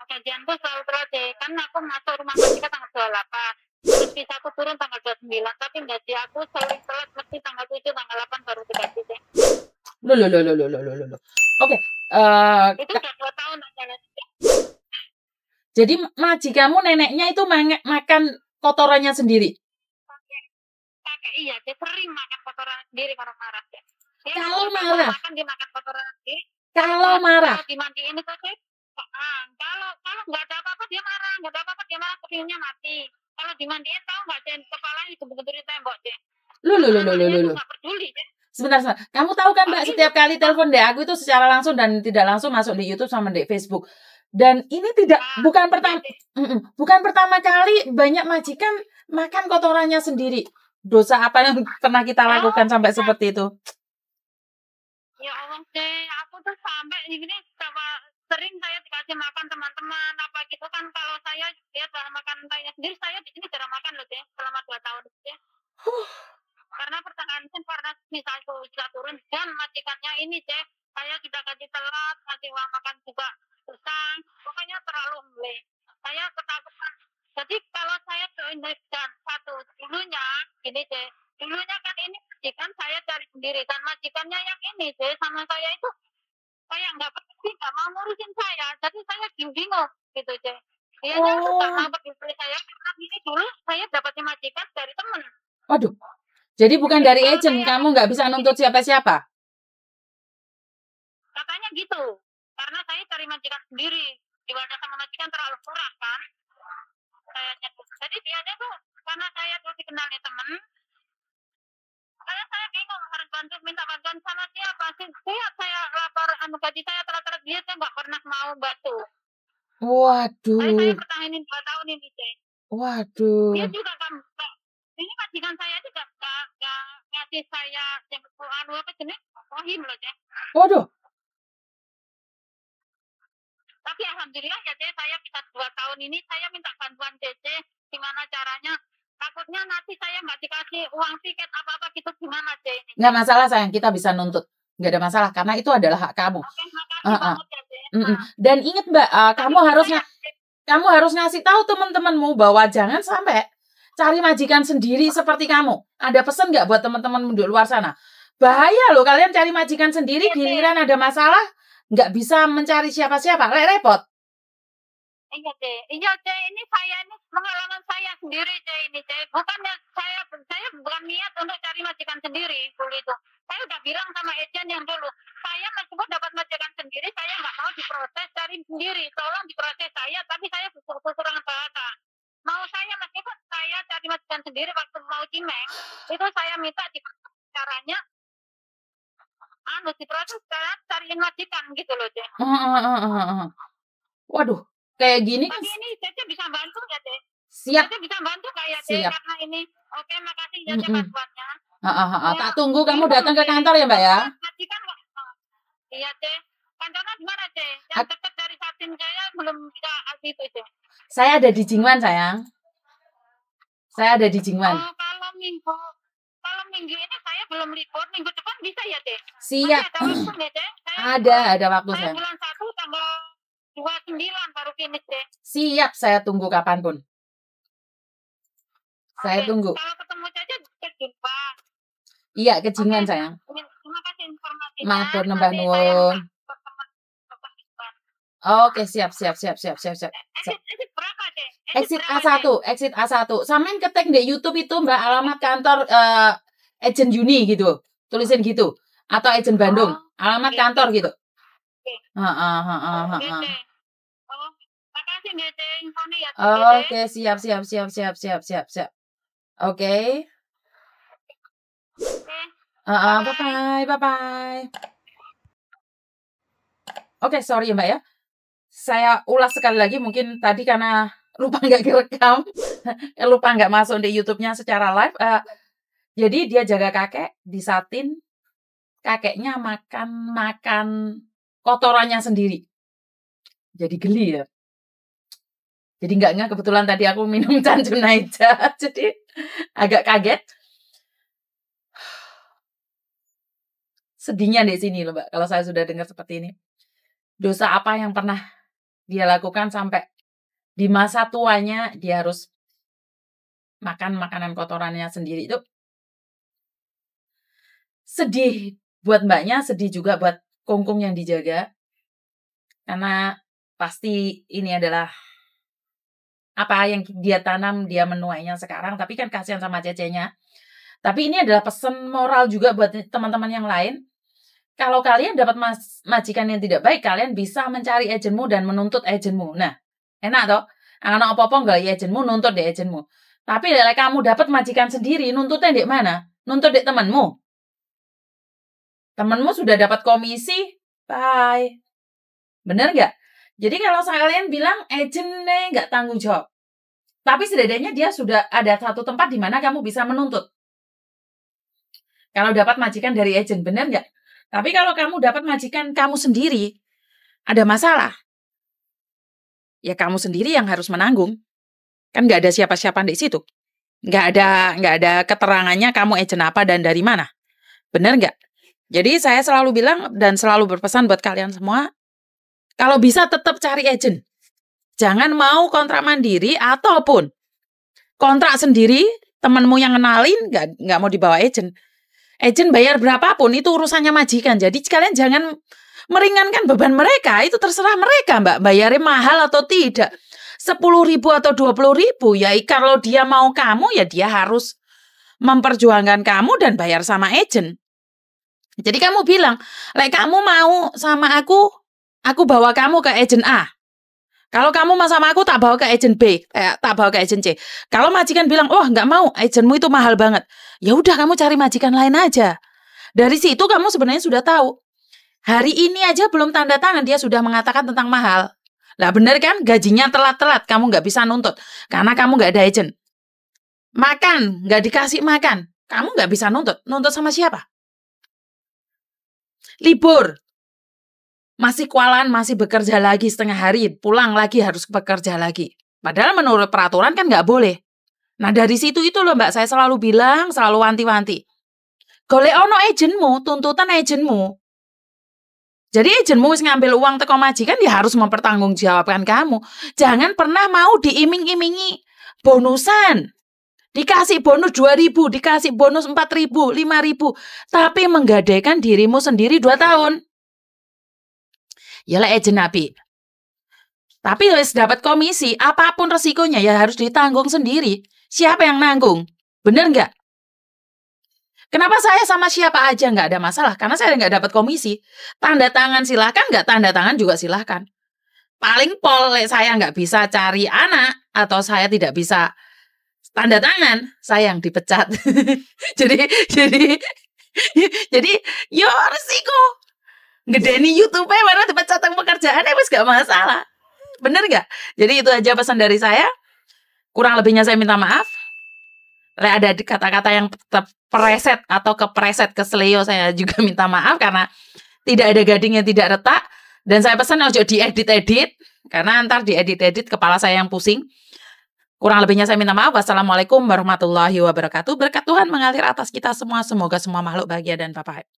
gajianku selalu telat deh. Kan aku masuk rumah sakit tanggal 28. Terus bisa aku turun tanggal 29. Tapi gaji aku sering telat, mesti tanggal 7, tanggal 8 baru digaji deh. Loh. Oke, Itu udah 2 tahun tak jalan. jadi majikanmu neneknya itu makan kotorannya sendiri? Kakek iya, dia sering makan kotoran sendiri kalau marah deh. Kalau marah? Makan dia makan kotoran sendiri. Kalau marah? Kalau dimandiin itu sih, kalau nggak ada apa-apa dia marah, nggak ada apa-apa dia marah, kepingnya mati. Kalau dimandiin tahu nggak deh, kepalanya itu betul di tembok deh. Loh. Nggak peduli deh. Sebentar. Kamu tahu kan Mbak, setiap kali telepon deh aku itu secara langsung dan tidak langsung masuk di YouTube sama di Facebook. Dan ini bukan pertama kali banyak majikan makan kotorannya sendiri. Dosa apa yang pernah kita lakukan sampai seperti itu? Ya Allah deh, aku tuh sampai ini sering saya dikasih makan teman-teman apa gitu kan. Kalau saya lihat makan saya sendiri, saya di sini jarang makan loh deh selama 2 tahun deh. Karena pertengahan karena misalnya sudah turun dan majikannya ini deh, saya sudah gaji telat, kasih uang makan juga susah, pokoknya terlalu embel. Saya ketakutan. Jadi kalau saya join dan satu dulunya gini deh, dulunya kan ini majikan saya cari sendiri, dan majikannya yang ini deh sama saya itu kayak nggak mau ngurusin saya, jadi saya bingung gitu deh. Dia nggak mau peduli saya karena ini dulu saya dapatnya majikan dari temen. Waduh. Jadi bukan dari agent, kamu nggak bisa nuntut siapa-siapa? Katanya gitu, karena saya cari majikan sendiri, dibaca sama majikan terlalu murah kan. Jadi biasanya tuh, karena saya tuh dikenalnya temen, saya bingung harus minta bantuan sama siapa. Setiap saya lapor gaji saya telat-telat, dia tuh nggak pernah mau bantu. Waduh. Saya pertahanin 2 tahun ini deh. Waduh. Dia juga kan, ini majikan saya juga nggak ngasih saya yang apa jenis rohim loh deh. Waduh. Tapi alhamdulillah ya deh, saya bisa 2 tahun ini saya minta bantuan DC, gimana caranya. Takutnya nanti saya nggak dikasih uang tiket apa-apa gitu, gimana deh ini. Nggak masalah sayang, kita bisa nuntut. Nggak ada masalah, karena itu adalah hak kamu. Oke, makasih banget ya deh. Dan ingat Mbak, kamu harus ngasih tahu teman-temanmu bahwa jangan sampai cari majikan sendiri seperti kamu. Ada pesan nggak buat teman-teman di luar sana? Bahaya loh kalian cari majikan sendiri, giliran ada masalah nggak bisa mencari siapa-siapa, repot. Iya deh, ini pengalaman saya sendiri deh ini deh. Bukannya saya bukan niat untuk cari majikan sendiri dulu itu. Saya udah bilang sama agent yang dulu, saya meskipun dapat majikan sendiri, saya nggak mau diproses, cari sendiri. Tolong diproses saya, tapi saya kekurangan bahasa. Mau saya meskipun saya cari majikan sendiri waktu mau Cimeng, itu saya minta caranya diproses, cariin majikan gitu loh deh. Waduh, kayak gini kan. Tapi ini Cece bisa bantu ya deh. Siap. Cece bisa bantu kayak deh karena ini. Oke, makasih ya Cece bantuannya. Tak tunggu kamu datang ke kantor ya Mbak ya. Majikan nggak? Iya deh. Kantornya di mana deh? Yang dekat dari Satin saya belum bisa itu deh. Saya ada di Jingwan sayang. Saya ada di Jingwan. Oh, kalau minggu ini saya belum libur, minggu depan bisa ya deh? Siap. Ada waktu ya deh? Ada waktu saya. Bulan 1 tanggal 29 baru finish deh. Siap, saya tunggu kapanpun. Saya tunggu. Kalau ketemu saja ke Jingwan. Iya, ke Jingwan sayang. Terima kasih informasinya. Matur nembah nuwun. Oke, siap. Exit berapa deh? Exit A1. Sampean ketik di YouTube itu Mbak alamat kantor agent Uni gitu. Tulisin gitu. Atau agent Bandung. Alamat kantor gitu. Makasih Dede infonya ya. Oke, siap. Oke. Bye-bye. Oke, sorry ya Mbak ya. Saya ulas sekali lagi, mungkin tadi karena lupa nggak direkam, lupa nggak masuk di YouTube-nya secara live. Jadi dia jaga kakek di Satin, kakeknya makan kotorannya sendiri. Jadi geli ya. Jadi nggak kebetulan tadi aku minum Cancunaija, jadi agak kaget. Sedihnya di sini loh Mbak, kalau saya sudah dengar seperti ini. Dosa apa yang pernah dia lakukan sampai di masa tuanya dia harus makan makanan kotorannya sendiri. Itu sedih buat mbaknya, sedih juga buat kungkung yang dijaga. Karena pasti ini adalah apa yang dia tanam, dia menuainya sekarang. Tapi kan kasihan sama cecenya. Tapi ini adalah pesan moral juga buat teman-teman yang lain. Kalau kalian dapat majikan yang tidak baik, kalian bisa mencari agentmu dan menuntut agentmu. Nah, enak toh? Anak apa-apa enggak ya agentmu, nuntut di agentmu. Tapi lek kamu dapat majikan sendiri, nuntutnya di mana? Nuntut di temanmu. Temanmu sudah dapat komisi, bye. Bener nggak? Jadi kalau kalian bilang agentnya nggak tanggung jawab, tapi setidaknya dia sudah ada satu tempat di mana kamu bisa menuntut. Kalau dapat majikan dari agent, bener nggak? Tapi kalau kamu dapat majikan kamu sendiri, ada masalah. Ya kamu sendiri yang harus menanggung. Kan nggak ada siapa-siapa di situ. Nggak ada keterangannya kamu agent apa dan dari mana. Bener nggak? Jadi saya selalu bilang dan selalu berpesan buat kalian semua, kalau bisa tetap cari agent. Jangan mau kontrak mandiri ataupun kontrak sendiri, temanmu yang kenalin nggak mau dibawa agent. Agent bayar berapapun itu urusannya majikan. Jadi kalian jangan meringankan beban mereka. Itu terserah mereka, Mbak. Bayarnya mahal atau tidak. 10.000 atau 20.000. Ya kalau dia mau kamu, ya dia harus memperjuangkan kamu dan bayar sama agent. Jadi kamu bilang, like kamu mau sama aku bawa kamu ke agent A. Kalau kamu mau sama aku, tak bawa ke agent B, tak bawa ke agent C. Kalau majikan bilang, oh nggak mau, agentmu itu mahal banget. Ya udah kamu cari majikan lain aja. Dari situ kamu sebenarnya sudah tahu. Hari ini aja belum tanda tangan, dia sudah mengatakan tentang mahal. Lah bener kan, gajinya telat-telat, kamu nggak bisa nuntut. Karena kamu nggak ada agent. Makan, nggak dikasih makan. Kamu nggak bisa nuntut. Nuntut sama siapa? Libur. Masih kualan, masih bekerja lagi setengah hari, pulang lagi harus bekerja lagi. Padahal menurut peraturan kan nggak boleh. Nah dari situ itu loh Mbak, saya selalu bilang, selalu wanti-wanti. Golek ono agentmu, tuntutan agentmu. Jadi agentmu wis ngambil uang teko majikan, ya harus mempertanggungjawabkan kamu. Jangan pernah mau diiming-imingi bonusan. Dikasih bonus 2.000, dikasih bonus 4.000, 5.000. Tapi menggadaikan dirimu sendiri 2 tahun. Yalah agent api. Tapi harus dapat komisi, apapun resikonya ya harus ditanggung sendiri. Siapa yang nanggung? Bener nggak? Kenapa saya sama siapa aja nggak ada masalah? Karena saya nggak dapat komisi. Tanda tangan silahkan, nggak tanda tangan juga silahkan. Paling saya nggak bisa cari anak atau saya tidak bisa tanda tangan, saya yang dipecat. jadi yo resiko. Gedeni YouTube-nya mana dipecat pekerjaan wis gak masalah. Bener gak? Jadi itu aja pesan dari saya. Kurang lebihnya saya minta maaf. Ada kata-kata yang preset atau kepreset ke seleo, saya juga minta maaf karena tidak ada gading yang tidak retak. Dan saya pesan ojo diedit-edit karena ntar diedit-edit kepala saya yang pusing. Kurang lebihnya saya minta maaf. Wassalamualaikum warahmatullahi wabarakatuh. Berkat Tuhan mengalir atas kita semua. Semoga semua makhluk bahagia dan bye-bye.